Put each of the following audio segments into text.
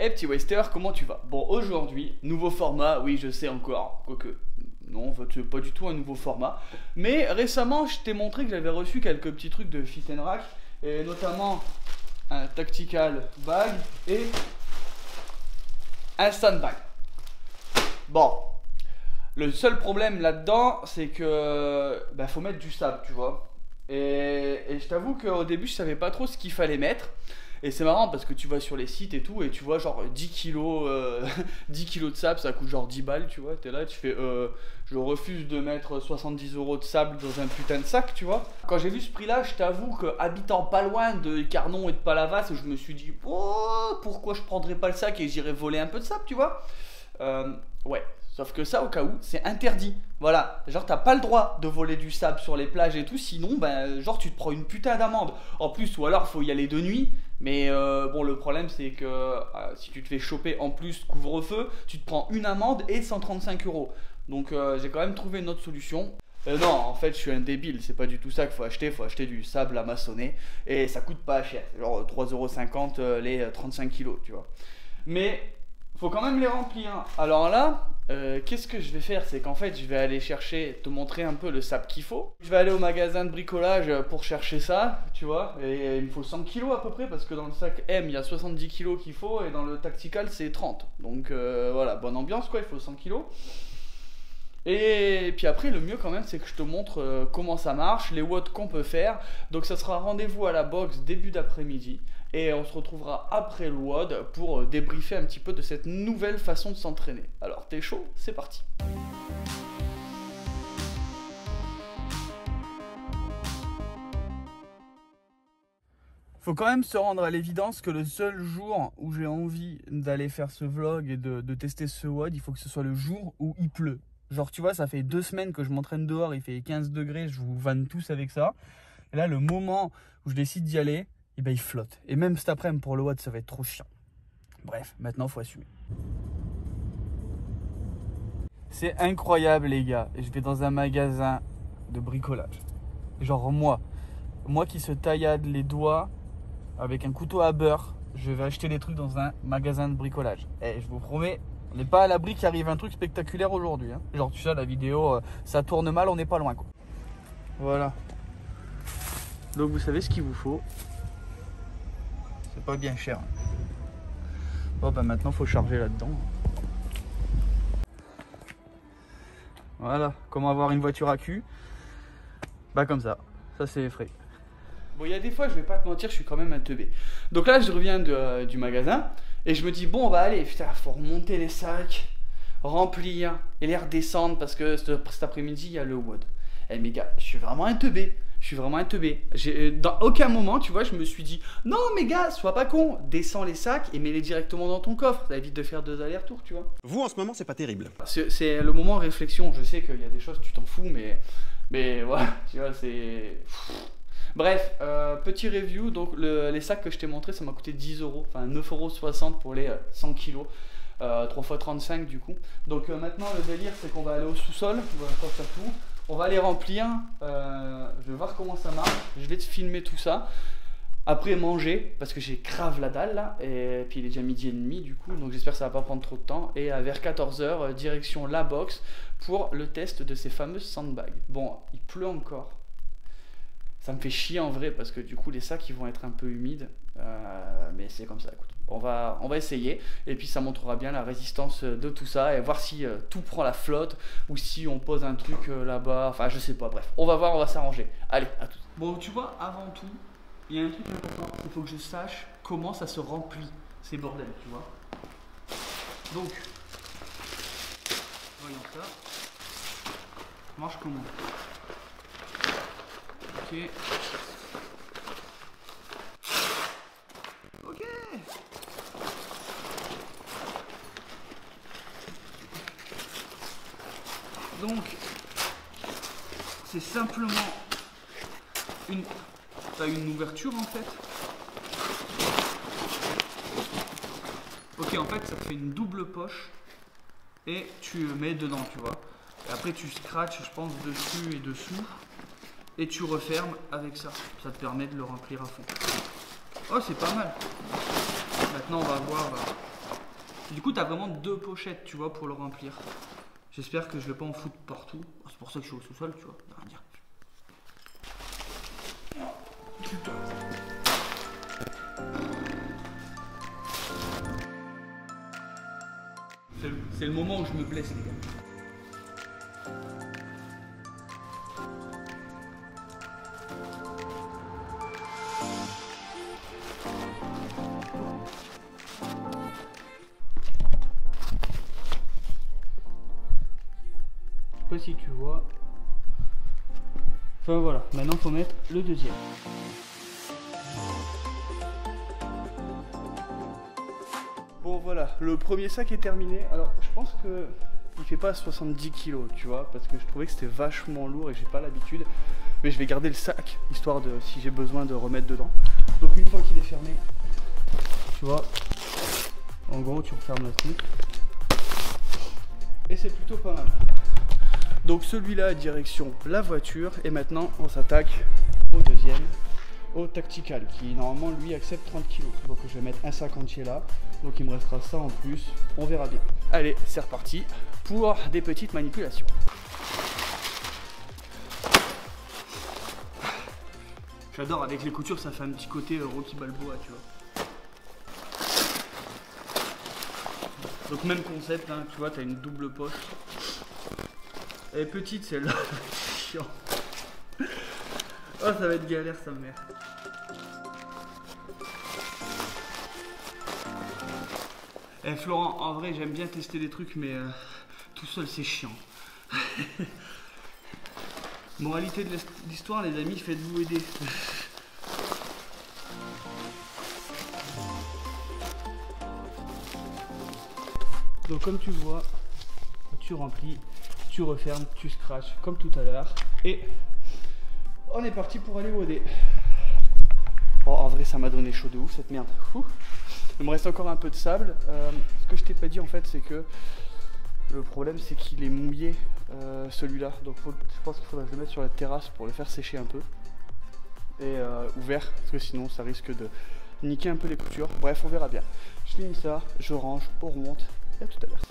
Hey petit Wester, comment tu vas? Bon, aujourd'hui, nouveau format, oui je sais encore, quoique non, en fait c'est pas du tout un nouveau format. Mais récemment, je t'ai montré que j'avais reçu quelques petits trucs de Fit & Rack, et notamment un tactical bag et un sandbag. Bon, le seul problème là-dedans, c'est que faut mettre du sable, tu vois. Et je t'avoue qu'au début, je savais pas trop ce qu'il fallait mettre. Et c'est marrant parce que tu vas sur les sites et tout, et tu vois genre 10 kilos, 10 kilos de sable, ça coûte genre 10 balles, tu vois. T'es là, tu fais, je refuse de mettre 70 € de sable dans un putain de sac, tu vois. Quand j'ai vu ce prix-là, je t'avoue que habitant pas loin de Carnon et de Palavas, je me suis dit, oh, pourquoi je prendrais pas le sac et j'irais voler un peu de sable, tu vois. Ouais. Sauf que ça, au cas où, c'est interdit. Voilà, genre t'as pas le droit de voler du sable sur les plages et tout, sinon, genre tu te prends une putain d'amende. En plus, ou alors faut y aller de nuit. Mais bon, le problème c'est que si tu te fais choper en plus couvre-feu, tu te prends une amende et 135 €. Donc j'ai quand même trouvé une autre solution. Non, en fait, je suis un débile, c'est pas du tout ça qu'il faut acheter du sable à maçonner et ça coûte pas cher, genre 3,50 € les 35 kilos, tu vois. Mais faut quand même les remplir. Alors là, qu'est-ce que je vais faire? C'est qu'en fait, je vais aller chercher, te montrer un peu le sable qu'il faut. Je vais aller au magasin de bricolage pour chercher ça, tu vois. Et il me faut 100 kilos à peu près, parce que dans le sac M, il y a 70 kilos qu'il faut, et dans le tactical, c'est 30. Donc voilà, bonne ambiance quoi, il faut 100 kilos. Et puis après, le mieux quand même, c'est que je te montre comment ça marche, les watts qu'on peut faire. Donc ça sera rendez-vous à la box début d'après-midi. Et on se retrouvera après le WOD pour débriefer un petit peu de cette nouvelle façon de s'entraîner. Alors, t'es chaud? C'est parti. Faut quand même se rendre à l'évidence que le seul jour où j'ai envie d'aller faire ce vlog et de tester ce WOD, il faut que ce soit le jour où il pleut. Genre, tu vois, ça fait 2 semaines que je m'entraîne dehors, il fait 15 degrés, je vous vanne tous avec ça. Et là, le moment où je décide d'y aller, et il flotte. Et même cet après-midi pour le WOD, ça va être trop chiant. Bref, maintenant, il faut assumer. C'est incroyable, les gars. Je vais dans un magasin de bricolage. Genre, moi qui se taillade les doigts avec un couteau à beurre, je vais acheter des trucs dans un magasin de bricolage. Et je vous promets, on n'est pas à l'abri qu'il arrive un truc spectaculaire aujourd'hui. Hein. Genre, tu sais, la vidéo, ça tourne mal, on n'est pas loin, quoi. Voilà. Donc, vous savez ce qu'il vous faut. C'est pas bien cher. Bon, maintenant, faut charger là-dedans. Voilà, comment avoir une voiture à cul. Comme ça, c'est frais. Bon, il y a des fois, je vais pas te mentir, je suis quand même un teubé. Donc là, je reviens du magasin et je me dis, bon, allez, putain, faut remonter les sacs, remplir et les redescendre parce que cet après-midi, il y a le WOD. Eh, mes gars, je suis vraiment un teubé. Je suis vraiment un teubé. Dans aucun moment, tu vois, je me suis dit, non, mes gars, sois pas con, descends les sacs et mets-les directement dans ton coffre. Ça évite de faire 2 allers-retours, tu vois. Vous, en ce moment, c'est pas terrible. C'est le moment réflexion. Je sais qu'il y a des choses, tu t'en fous, mais voilà, tu vois, c'est... Bref, petit review. Donc, les sacs que je t'ai montré, ça m'a coûté 10 €. Enfin, 9,60 € pour les 100 kilos. 3 x 35 du coup. Donc, maintenant, le délire, c'est qu'on va aller au sous-sol. On va pas faire tout. On va les remplir, je vais voir comment ça marche, je vais te filmer tout ça. Après manger, parce que j'ai grave la dalle là, et puis il est déjà 12h30 du coup, donc j'espère que ça va pas prendre trop de temps. Et vers 14 h, direction la box pour le test de ces fameuses sandbags. Bon, il pleut encore. Ça me fait chier en vrai, parce que du coup les sacs ils vont être un peu humides, mais c'est comme ça, écoute. On va essayer et puis ça montrera bien la résistance de tout ça et voir si tout prend la flotte ou si on pose un truc là-bas, enfin je sais pas, bref, on va voir, on va s'arranger. Allez, à tout. Bon, tu vois, avant tout, il y a un truc important, il faut que je sache comment ça se remplit ces bordels, tu vois. Donc, voyons ça. Ça marche comment? Ok. Donc, c'est simplement t'as une ouverture en fait. Ok, en fait, ça te fait une double poche et tu mets dedans, tu vois. Et après, tu scratches, je pense, dessus et dessous et tu refermes avec ça. Ça te permet de le remplir à fond. Oh, c'est pas mal. Maintenant, on va voir Du coup, tu as vraiment 2 pochettes, tu vois, pour le remplir. J'espère que je vais pas en foutre partout. C'est pour ça que je suis au sous-sol, tu vois. Rien à dire. C'est le moment où je me blesse, les gars. Je sais pas si tu vois. Enfin voilà, maintenant faut mettre le deuxième. Bon voilà, le premier sac est terminé. Alors je pense que il fait pas 70 kg, tu vois, parce que je trouvais que c'était vachement lourd et j'ai pas l'habitude. Mais je vais garder le sac, histoire de, si j'ai besoin de remettre dedans. Donc une fois qu'il est fermé, tu vois, en gros tu refermes le truc. Et c'est plutôt pas mal. Donc celui-là direction la voiture. Et maintenant on s'attaque au deuxième, au tactical, qui normalement lui accepte 30 kg. Donc je vais mettre un sac entier là. Donc il me restera ça en plus, on verra bien. Allez, c'est reparti pour des petites manipulations. J'adore, avec les coutures ça fait un petit côté Rocky Balboa, tu vois. Donc même concept, hein, tu vois, t'as une double poche. Elle est petite celle-là, chiant. Oh, ça va être galère sa mère. Eh Florent, en vrai j'aime bien tester des trucs, mais tout seul c'est chiant. Moralité de l'histoire, les amis, faites-vous aider. Donc comme tu vois, tu remplis, tu refermes, tu scratches comme tout à l'heure. Et on est parti pour aller woder. Oh, en vrai ça m'a donné chaud de ouf cette merde. Il me reste encore un peu de sable. Ce que je t'ai pas dit en fait, c'est que le problème c'est qu'il est mouillé celui-là. Donc je pense qu'il faudrait que je le mette sur la terrasse pour le faire sécher un peu. Et ouvert, parce que sinon ça risque de niquer un peu les coutures. Bref, on verra bien. Je finis ça, je range, on remonte. Et à tout à l'heure.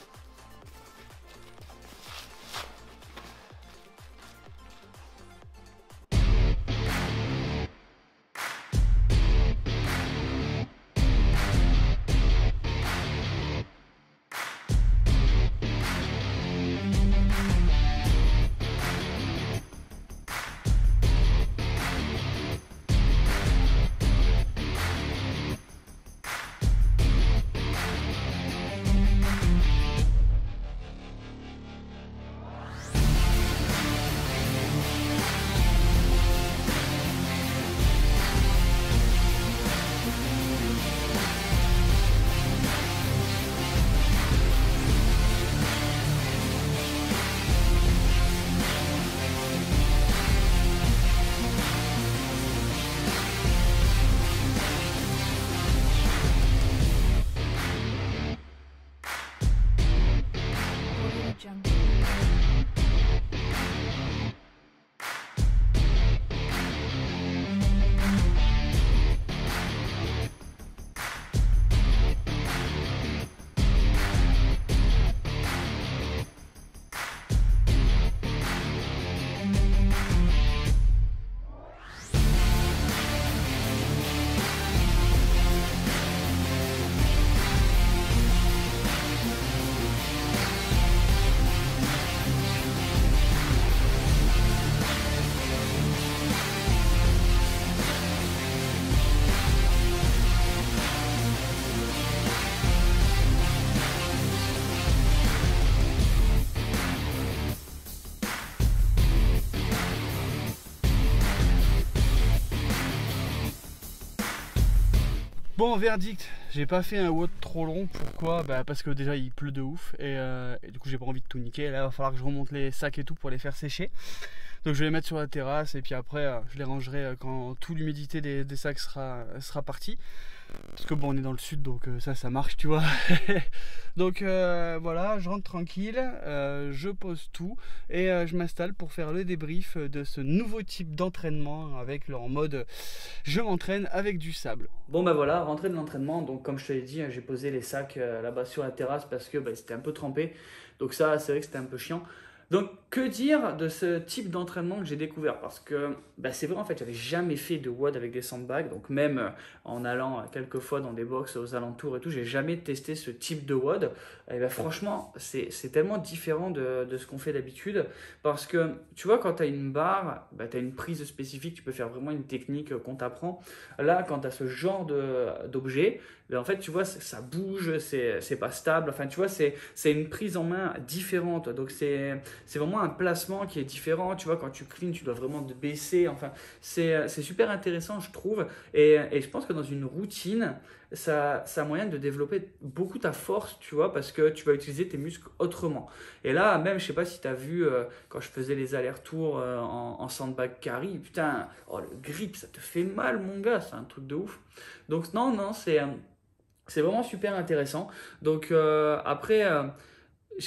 Bon, verdict, j'ai pas fait un WOD trop long. Pourquoi? Parce que déjà il pleut de ouf et du coup j'ai pas envie de tout niquer. Là il va falloir que je remonte les sacs et tout pour les faire sécher. Donc je vais les mettre sur la terrasse et puis après je les rangerai quand toute l'humidité des sacs sera partie. Parce que bon, on est dans le sud, donc ça marche, tu vois. Donc voilà, je rentre tranquille, je pose tout et je m'installe pour faire le débrief de ce nouveau type d'entraînement avec en mode je m'entraîne avec du sable. Bon bah voilà, rentrée de l'entraînement, donc comme je te l'ai dit, j'ai posé les sacs là-bas sur la terrasse parce que c'était un peu trempé. Donc ça, c'est vrai que c'était un peu chiant. Donc, que dire de ce type d'entraînement que j'ai découvert? Parce que c'est vrai, en fait, j'avais jamais fait de WOD avec des sandbags. Donc, même en allant quelques fois dans des box aux alentours et tout, j'ai jamais testé ce type de WOD. Et franchement, c'est tellement différent de ce qu'on fait d'habitude. Parce que, tu vois, quand tu as une barre, tu as une prise spécifique, tu peux faire vraiment une technique qu'on t'apprend. Là, quand tu as ce genre d'objet, en fait, tu vois, ça bouge, c'est pas stable. Enfin, tu vois, c'est une prise en main différente. Donc, c'est vraiment un placement qui est différent. Tu vois, quand tu cleans, tu dois vraiment te baisser. Enfin, c'est super intéressant, je trouve. Et je pense que dans une routine, ça a moyen de développer beaucoup ta force, tu vois, parce que tu vas utiliser tes muscles autrement. Et là, même, je sais pas si tu as vu, quand je faisais les allers-retours en sandbag carry, putain, oh, le grip, ça te fait mal, mon gars, c'est un truc de ouf. Donc, non, c'est vraiment super intéressant. Donc, après.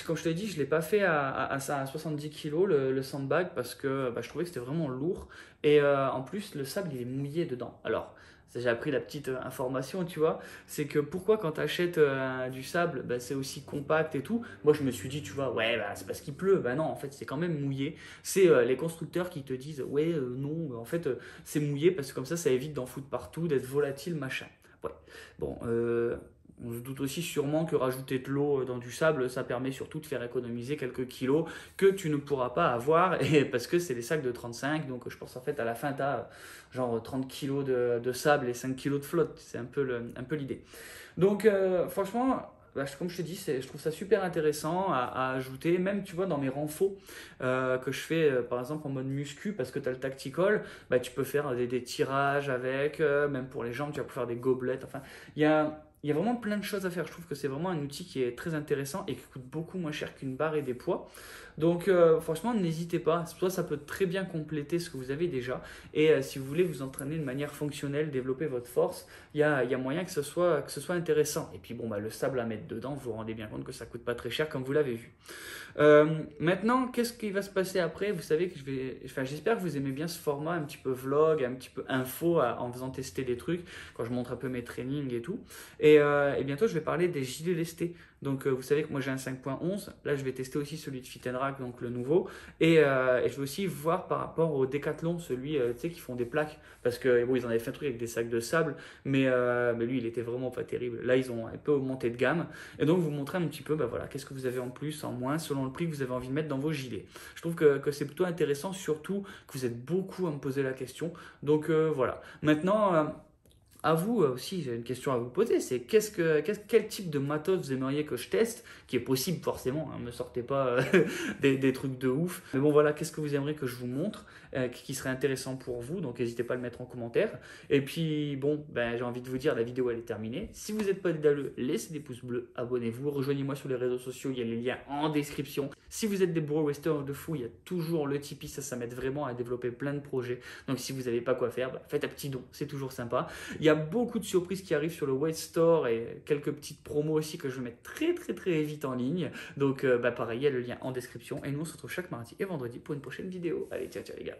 Comme je t'ai dit, je ne l'ai pas fait à 70 kg le sandbag parce que je trouvais que c'était vraiment lourd. Et en plus, le sable, il est mouillé dedans. Alors, j'ai appris la petite information, tu vois. C'est que pourquoi quand tu achètes du sable, c'est aussi compact et tout. Moi, je me suis dit, tu vois, ouais, c'est parce qu'il pleut. Non, en fait, c'est quand même mouillé. C'est les constructeurs qui te disent, ouais, non, en fait, c'est mouillé parce que comme ça évite d'en foutre partout, d'être volatile, machin. Ouais. Bon, on se doute aussi sûrement que rajouter de l'eau dans du sable, ça permet surtout de faire économiser quelques kilos que tu ne pourras pas avoir et parce que c'est des sacs de 35. Donc je pense en fait à la fin, tu as genre 30 kilos de sable et 5 kilos de flotte. C'est un peu l'idée. Donc franchement, comme je te dis, je trouve ça super intéressant à ajouter, même tu vois dans mes renfos que je fais par exemple en mode muscu parce que tu as le tactical, tu peux faire des tirages avec, même pour les jambes, tu vas pouvoir faire des gobelettes, enfin il y a vraiment plein de choses à faire. Je trouve que c'est vraiment un outil qui est très intéressant et qui coûte beaucoup moins cher qu'une barre et des poids. Donc franchement, n'hésitez pas. Soit ça peut très bien compléter ce que vous avez déjà. Et si vous voulez vous entraîner de manière fonctionnelle, développer votre force, il y a moyen que ce soit intéressant. Et puis bon, le sable à mettre dedans, vous vous rendez bien compte que ça coûte pas très cher comme vous l'avez vu. Maintenant, qu'est-ce qui va se passer après? Vous savez que j'espère que vous aimez bien ce format un petit peu vlog, un petit peu info en faisant tester des trucs, quand je montre un peu mes trainings et tout. Et bientôt, je vais parler des gilets lestés. Donc, vous savez que moi j'ai un 5.11. Là, je vais tester aussi celui de Fit and Rack, donc le nouveau. Et je vais aussi voir par rapport au Decathlon, celui tu sais, qui font des plaques. Parce que bon, ils en avaient fait un truc avec des sacs de sable, mais lui, il était vraiment pas terrible. Là, ils ont un peu augmenté de gamme. Et donc, vous montrer un petit peu, voilà, qu'est-ce que vous avez en plus, en moins, selon le prix que vous avez envie de mettre dans vos gilets. Je trouve que c'est plutôt intéressant, surtout que vous êtes beaucoup à me poser la question. Donc, voilà. Maintenant. À vous aussi, j'ai une question à vous poser, c'est quel type de matos vous aimeriez que je teste, qui est possible forcément, ne me sortez pas des trucs de ouf. Mais bon voilà, qu'est-ce que vous aimeriez que je vous montre, qui serait intéressant pour vous, donc n'hésitez pas à le mettre en commentaire. Et puis bon, j'ai envie de vous dire, la vidéo elle est terminée. Si vous n'êtes pas dédaleux, laissez des pouces bleus, abonnez-vous, rejoignez-moi sur les réseaux sociaux, il y a les liens en description. Si vous êtes des bro westers de fou, il y a toujours le Tipeee, ça m'aide vraiment à développer plein de projets. Donc si vous n'avez pas quoi faire, faites un petit don, c'est toujours sympa. Il y a beaucoup de surprises qui arrivent sur le Weight Store et quelques petites promos aussi que je vais mettre très très très vite en ligne. Donc pareil, il y a le lien en description et nous on se retrouve chaque mardi et vendredi pour une prochaine vidéo. Allez, ciao ciao les gars.